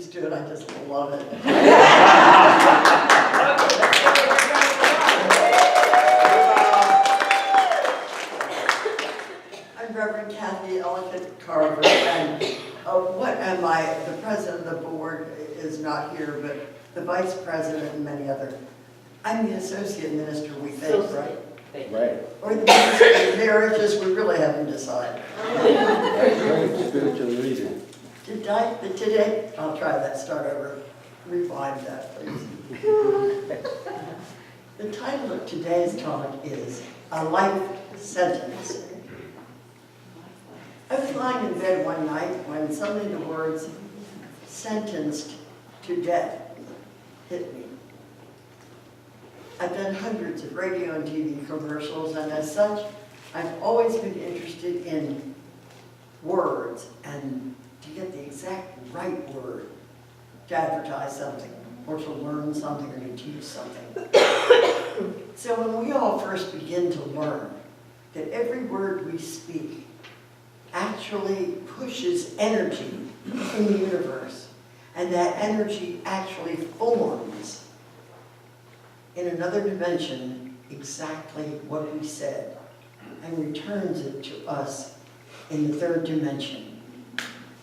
used to it, I just love it. I'm Reverend Cathy, Ellicott, Carver, and what am I? The president of the board is not here, but the vice president and many other. I'm the associate minister, we think, right? Right. Or the minister of marriages, we really haven't decided. Spiritual leader. Today, I'll try that, start over, revive that, please. The title of today's talk is A Life Sentence. I was lying in bed one night when suddenly the words sentenced to death hit me. I've done hundreds of radio and TV commercials, and as such, I've always been interested in words and to get the exact right word to advertise something, or to learn something, or to teach something. So when we all first begin to learn that every word we speak actually pushes energy in the universe, and that energy actually forms in another dimension exactly what we said, and returns it to us in the third dimension.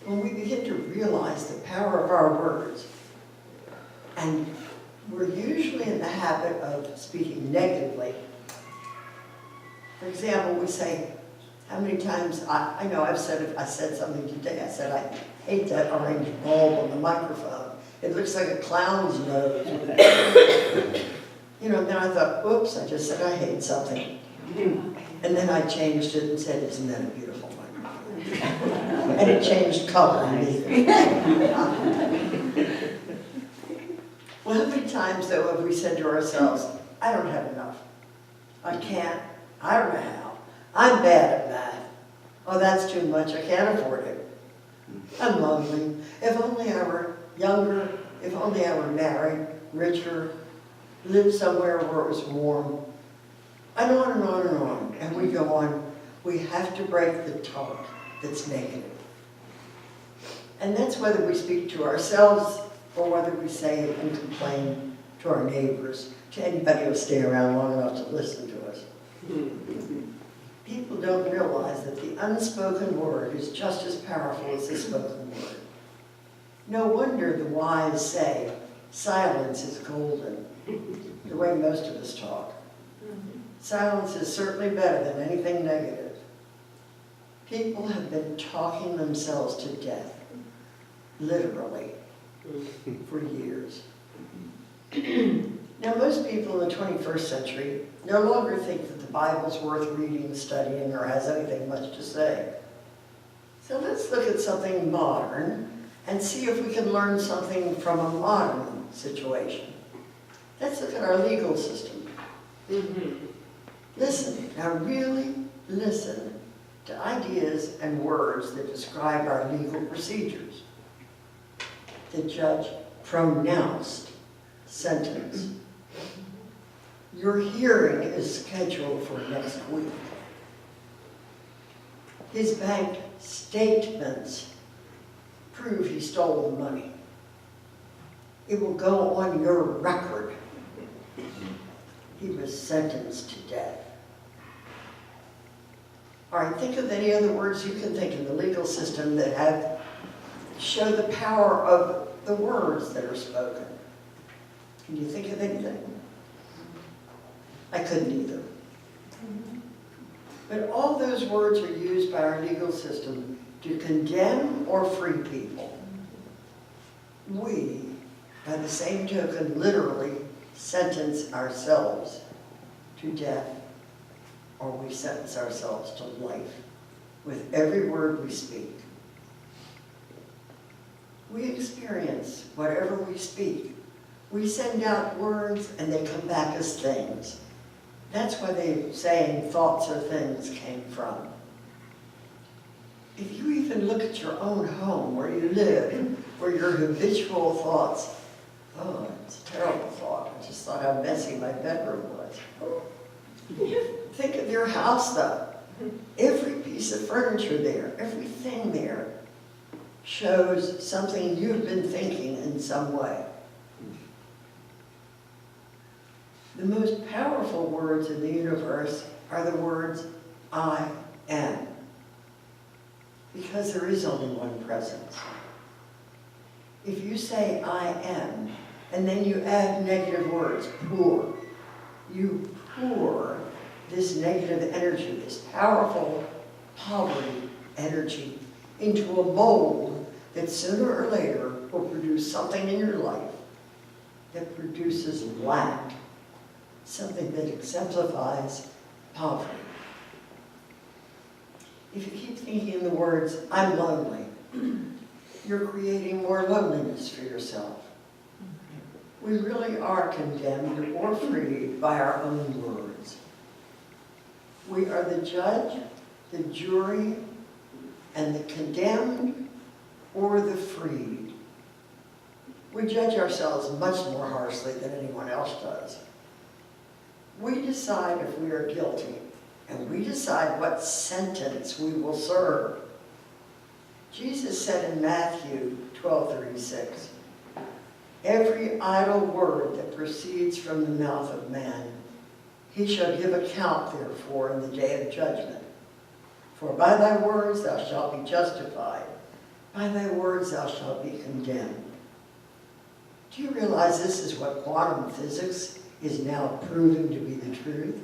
When we begin to realize the power of our words, and we're usually in the habit of speaking negatively. For example, we say, how many times, I know I said something today, I said, I hate that orange bulb on the microphone. It looks like a clown's nose. You know, then I thought, oops, I just said I hate something. And then I changed it and said, isn't that a beautiful microphone? And it changed color immediately. Well, how many times, though, have we said to ourselves, I don't have enough. I can't. I don't know how. I'm bad at math. Oh, that's too much. I can't afford it. I'm lonely. If only I were younger. If only I were married, richer, lived somewhere where it was warm. And on and on and on. And we go on. We have to break the talk that's negative. And that's whether we speak to ourselves or whether we say it and complain to our neighbors, to anybody who'll stay around long enough to listen to us. People don't realize that the unspoken word is just as powerful as the spoken word. No wonder the wise say, silence is golden, the way most of us talk. Silence is certainly better than anything negative. People have been talking themselves to death, literally, for years. Now, most people in the 21st century no longer think that the Bible's worth reading, studying, or has anything much to say. So let's look at something modern and see if we can learn something from a modern situation. Let's look at our legal system. Listen, now really listen to ideas and words that describe our legal procedures. The judge pronounced sentence. Your hearing is scheduled for next week. His bank statements prove he stole the money. It will go on your record. He was sentenced to death. All right, think of any other words you can think in the legal system that show the power of the words that are spoken. Can you think of anything? I couldn't either. But all those words are used by our legal system to condemn or free people. We, by the same token, literally sentence ourselves to death, or we sentence ourselves to life with every word we speak. We experience whatever we speak. We send out words and they come back as things. That's where the saying thoughts are things came from. If you even look at your own home, where you live, where your habitual thoughts, oh, it's a terrible thought. I just thought how messy my bedroom was. Think of your house, though. Every piece of furniture there, everything there, shows something you've been thinking in some way. The most powerful words in the universe are the words, I am. Because there is only one presence. If you say, I am, and then you add negative words, pour, you pour this negative energy, this powerful poverty energy, into a mold that sooner or later will produce something in your life that produces lack, something that exemplifies poverty. If you keep thinking in the words, I'm lonely, you're creating more loneliness for yourself. We really are condemned or freed by our own words. We are the judge, the jury, and the condemned or the freed. We judge ourselves much more harshly than anyone else does. We decide if we are guilty, and we decide what sentence we will serve. Jesus said in Matthew 12:36, every idle word that proceeds from the mouth of man, he shall give account therefore in the day of judgment. For by thy words thou shalt be justified, by thy words thou shalt be condemned. Do you realize this is what quantum physics is now proving to be the truth?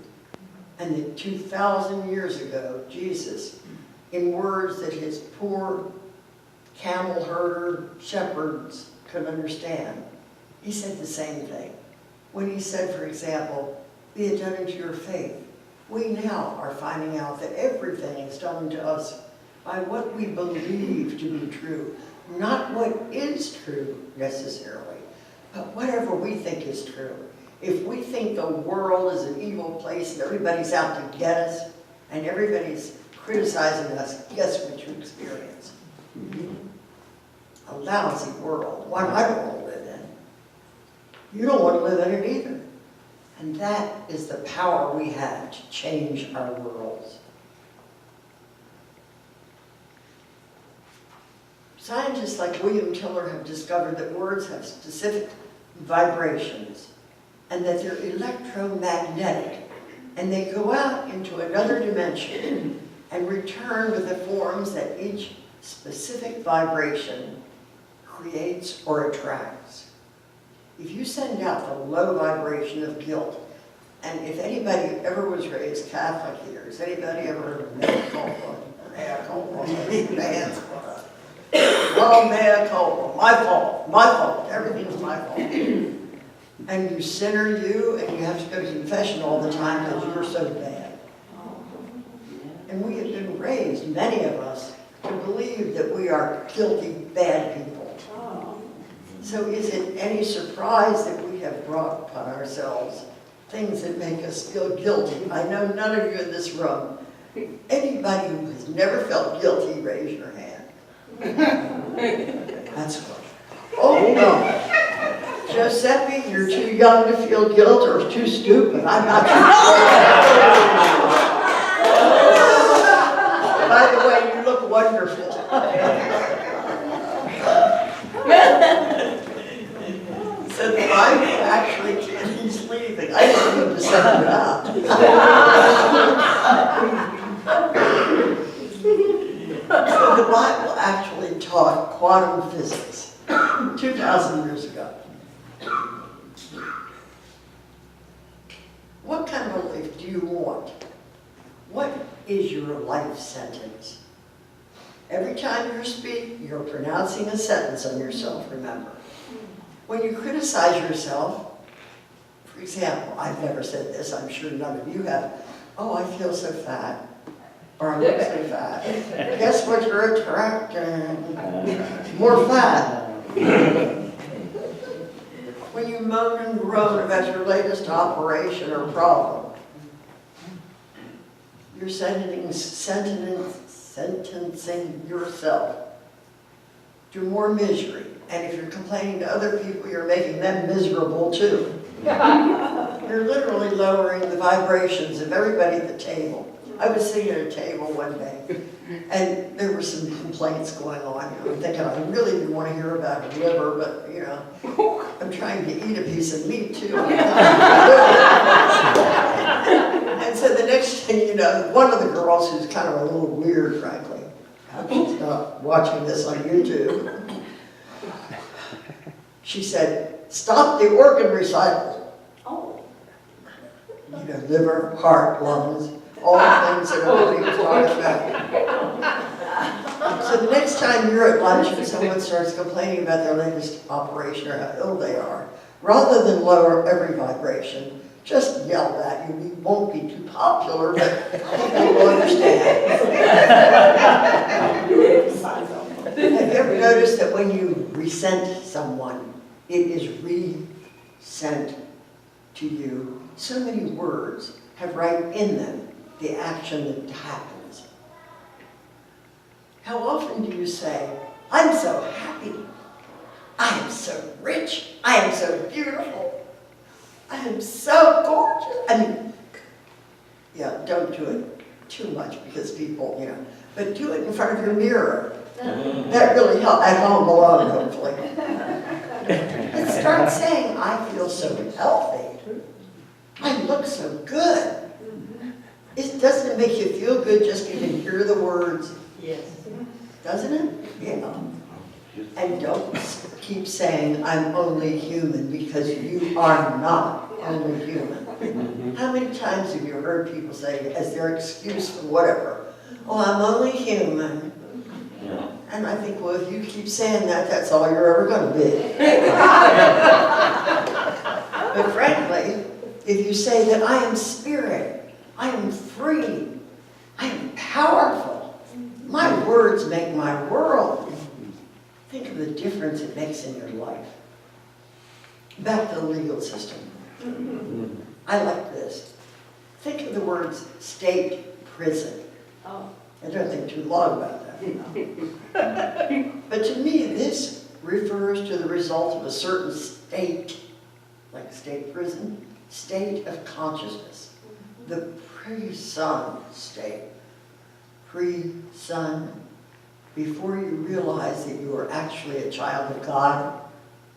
And that 2,000 years ago, Jesus, in words that his poor camel herder shepherds could understand, he said the same thing. When he said, for example, be it done unto your faith, we now are finding out that everything is done to us by what we believe to be true. Not what is true necessarily, but whatever we think is true. If we think the world is an evil place and everybody's out to get us and everybody's criticizing us, guess what you experience? A lousy world, one I don't want to live in. You don't want to live in it either. And that is the power we have to change our worlds. Scientists like William Tiller have discovered that words have specific vibrations and that they're electromagnetic, and they go out into another dimension and return with the forms that each specific vibration creates or attracts. If you send out the low vibration of guilt, and if anybody ever was raised Catholic here, has anybody ever heard of mea culpa? Mea culpa, the hands go up. Oh, mea culpa, my fault, everything's my fault. And you sinner you, and you have to go to confession all the time because you're so bad. And we have been raised, many of us, to believe that we are guilty, bad people. So is it any surprise that we have brought upon ourselves things that make us feel guilty? I know none of you in this room. Anybody who has never felt guilty, raise your hand. That's good. Oh, no. Giuseppe, you're too young to feel guilt or too stupid. I'm not too By the way, you look wonderful. So the Bible actually, he's leaving. I didn't need to send it out. So the Bible actually taught quantum physics 2,000 years ago. What kind of a life do you want? What is your life sentence? Every time you speak, you're pronouncing a sentence on yourself, remember. When you criticize yourself, for example, I've never said this, I'm sure none of you have, oh, I feel so fat, or I look so fat. Guess what you're attracting? More fat. When you moan and groan about your latest operation or problem, you're sentencing yourself to more misery. And if you're complaining to other people, you're making them miserable too. You're literally lowering the vibrations of everybody at the table. I was sitting at a table one day, And there were some complaints going on. I'm thinking, I really didn't want to hear about her liver, but, I'm trying to eat a piece of meat too. And so the next thing you know, one of the girls, who's kind of a little weird, frankly, I hope she's not watching this on YouTube, she said, "Stop the organ recital." Oh. Liver, heart, lungs, all the things that everybody was talking about. So the next time you're at lunch and someone starts complaining about their latest operation or how ill they are, rather than lower every vibration, just yell at you. You won't be too popular, but people will understand. Have you ever noticed that when you resent someone, it is re-sent to you? So many words have right in them the action that happens. How often do you say, "I'm so happy, I am so rich, I am so beautiful, I am so gorgeous"? Don't do it too much because people, but do it in front of your mirror. That really helps, at home alone, hopefully. And start saying, "I feel so healthy, I look so good." Doesn't it make you feel good just to even hear the words? Yes. Doesn't it? Yeah. And don't keep saying, "I'm only human," because you are not only human. How many times have you heard people say, as their excuse for whatever, "Oh, I'm only human"? And I think, well, if you keep saying that, that's all you're ever going to be. But frankly, if you say that I am spirit, I am free, I am powerful, my words make my world, think of the difference it makes in your life. Back to the legal system. I like this. Think of the words state prison. Oh. I don't think too long about that. But to me, this refers to the result of a certain state, like state prison, state of consciousness. The pre-sun state. Pre-sun, before you realize that you are actually a child of God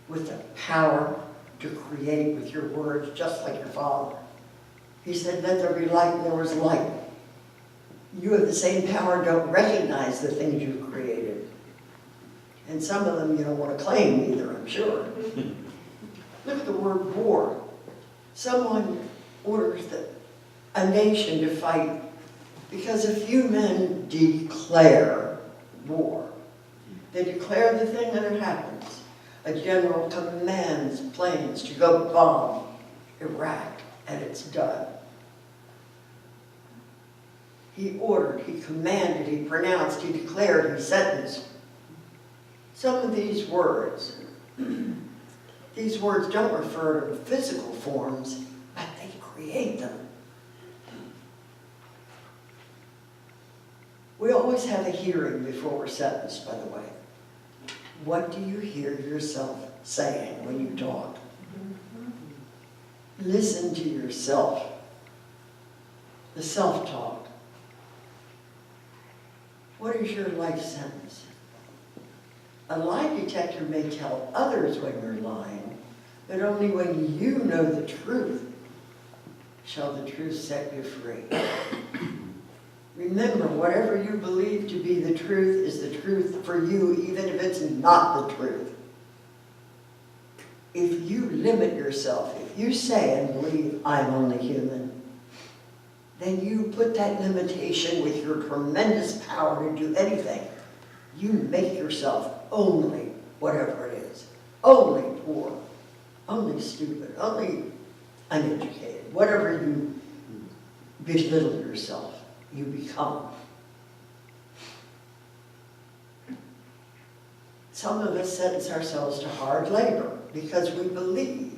with the power to create with your words, just like your Father. He said, "Let there be light," and there was light. You have the same power, don't recognize the things you've created. And some of them you don't want to claim either, I'm sure. Look at the word war. Someone orders a nation to fight because a few men declare war. They declare the thing and it happens. A general commands planes to go bomb Iraq and it's done. He ordered, he commanded, he pronounced, he declared, he sentenced. Some of these words don't refer to physical forms, but they create them. We always have a hearing before we're sentenced, by the way. What do you hear yourself saying when you talk? Listen to yourself. The self-talk. What is your life sentence? A lie detector may tell others when you're lying, but only when you know the truth shall the truth set you free. Remember, whatever you believe to be the truth is the truth for you, even if it's not the truth. If you limit yourself, if you say and believe, "I'm only human," then you put that limitation with your tremendous power to do anything. You make yourself only whatever it is. Only poor, only stupid, only uneducated. Whatever you belittle yourself, you become. Some of us sentence ourselves to hard labor because we believe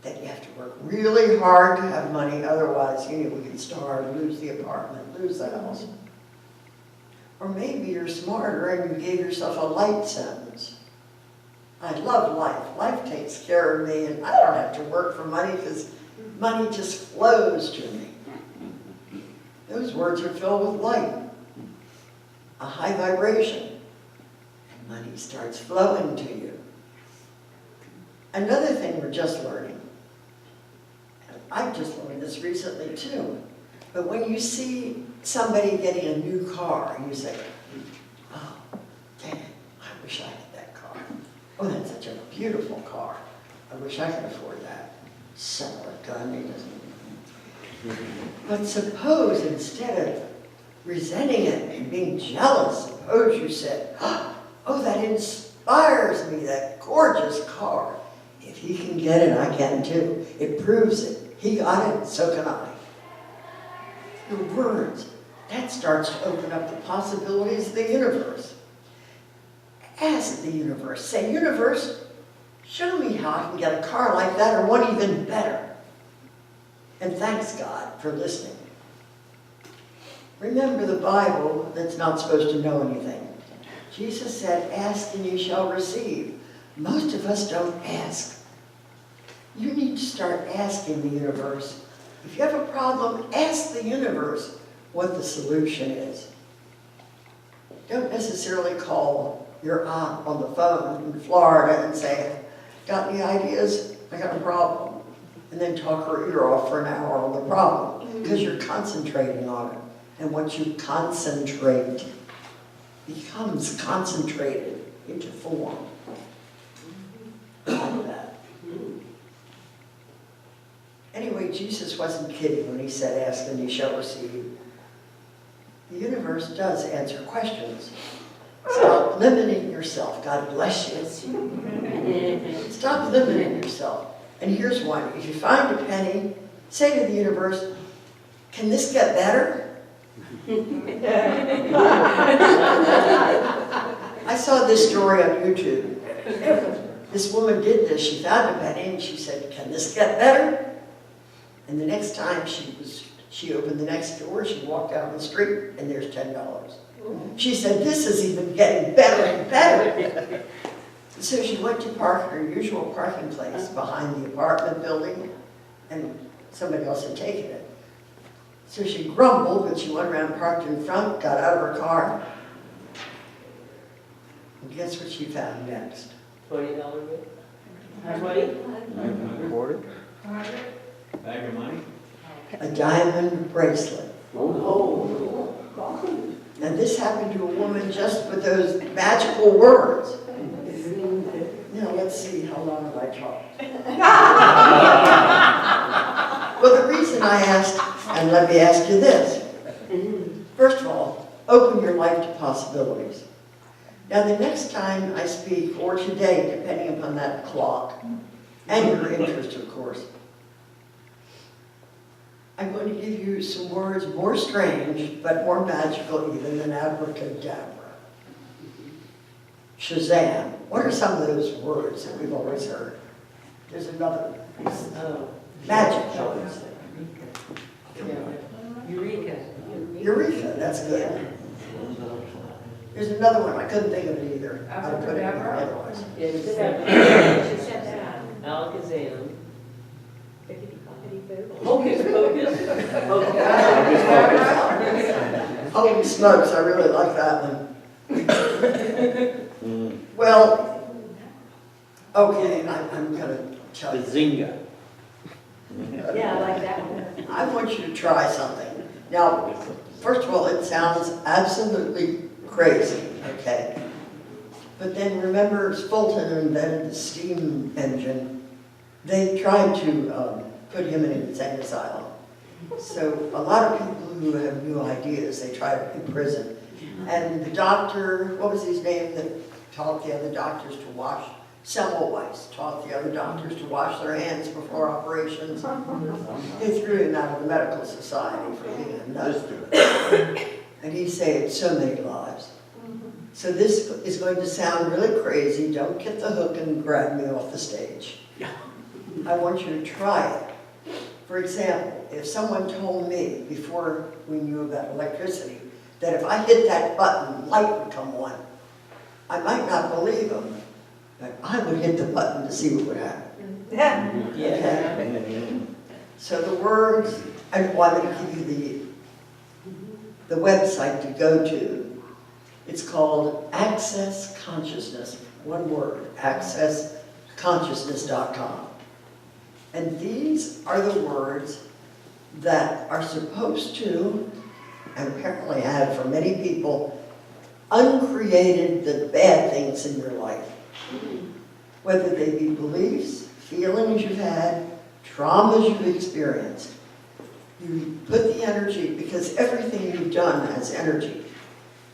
that you have to work really hard to have money, otherwise, we can starve, lose the apartment, lose the house. Or maybe you're smarter and you gave yourself a light sentence. I love life. Life takes care of me and I don't have to work for money because money just flows to me. Those words are filled with light. a high vibration, and money starts flowing to you. Another thing we're just learning, and I just learned this recently too, but when you see somebody getting a new car, you say, oh, dang, I wish I had that car. Oh, that's such a beautiful car. I wish I could afford that. Son of a gun, he doesn't. But suppose instead of resenting it and being jealous, suppose you said, oh, that inspires me, that gorgeous car. If he can get it, I can too. It proves it. He got it, so can I. Your words, that starts to open up the possibilities of the universe. Ask the universe. Say, universe, show me how I can get a car like that or one even better. And thanks God for listening. Remember the Bible that's not supposed to know anything. Jesus said, ask and you shall receive. Most of us don't ask. You need to start asking the universe. If you have a problem, ask the universe what the solution is. Don't necessarily call your aunt on the phone in Florida and say, got any ideas? I got a problem. And then talk her ear off for an hour on the problem, because you're concentrating on it. And what you concentrate becomes concentrated into form. Like that. Anyway, Jesus wasn't kidding when he said, ask and you shall receive. The universe does answer questions. Stop limiting yourself. God bless you. Stop limiting yourself. And here's one. If you find a penny, say to the universe, can this get better? I saw this story on YouTube. This woman did this. She found a penny and she said, can this get better? And the next time she opened the next door, she walked out on the street and there's $10. She said, this is even getting better and better. So she went to park in her usual parking place behind the apartment building, and somebody else had taken it. So she grumbled, but she went around, parked in front, got out of her car. And guess what she found next? $20 bill? $20? A quarter? Bag of money? A diamond bracelet. Oh. And this happened to a woman just with those magical words. Now, let's see, how long have I talked? Well, the reason I asked, and let me ask you this. First of all, open your life to possibilities. Now, the next time I speak, or today, depending upon that clock, and your interest, of course, I'm going to give you some words more strange, but more magical even than abracadabra. Shazam. What are some of those words that we've always heard? There's another one. Magic words. Eureka. Eureka, that's good. There's another one, I couldn't think of it either. I would put it in there otherwise. She said that. Alakazam. Hocus Holy smokes, I really like that one. Well, okay, I'm going to tell you. Bazinga. Yeah, I like that one. I want you to try something. Now, first of all, it sounds absolutely crazy, okay? But then remember, Fulton invented the steam engine. They tried to put him in an insane asylum. So a lot of people who have new ideas, they try to imprison. And the doctor, what was his name, that taught the other doctors to wash, Semmelweis taught the other doctors to wash their hands before operations. They threw him out of the medical society for being a nut. And he saved so many lives. So this is going to sound really crazy. Don't get the hook and grab me off the stage. I want you to try it. For example, if someone told me before we knew about electricity that if I hit that button, light would come on, I might not believe them, but I would hit the button to see what would happen. Okay? So the words, I want to give you the website to go to. It's called Access Consciousness, one word, accessconsciousness.com. And these are the words that are supposed to, and apparently have for many people, uncreated the bad things in your life. Whether they be beliefs, feelings you've had, traumas you've experienced. You put the energy, because everything you've done has energy.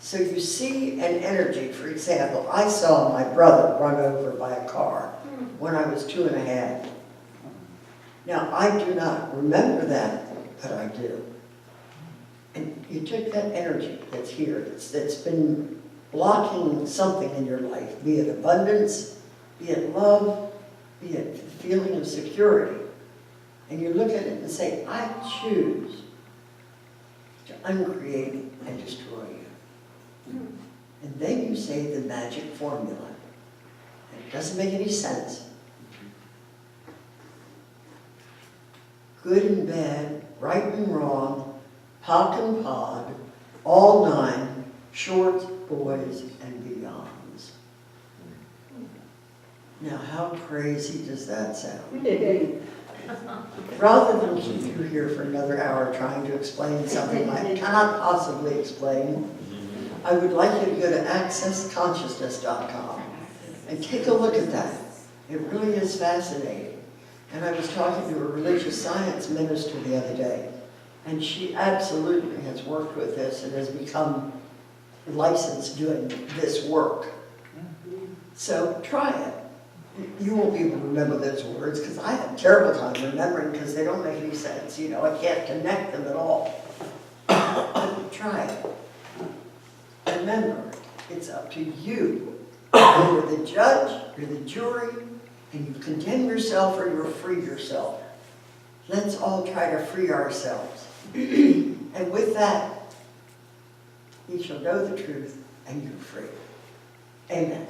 So you see an energy. For example, I saw my brother run over by a car when I was 2.5. Now, I do not remember that, but I do. And you took that energy that's here, that's been blocking something in your life, be it abundance, be it love, be it feeling of security. And you look at it and say, I choose to uncreate and destroy you. And then you say the magic formula. And it doesn't make any sense. Good and bad, right and wrong, POC and POD, all 9, shorts, boys, and beyonds. Now, how crazy does that sound? Rather than keep you here for another hour trying to explain something I cannot possibly explain, I would like you to go to accessconsciousness.com and take a look at that. It really is fascinating. And I was talking to a religious science minister the other day, and she absolutely has worked with this and has become licensed doing this work. So try it. You won't be able to remember those words, because I have a terrible time remembering, because they don't make any sense. You know, I can't connect them at all. But try it. Remember, it's up to you. You're the judge, you're the jury, and you condemn yourself or you free yourself. Let's all try to free ourselves. And with that, you shall know the truth and you're free. Amen.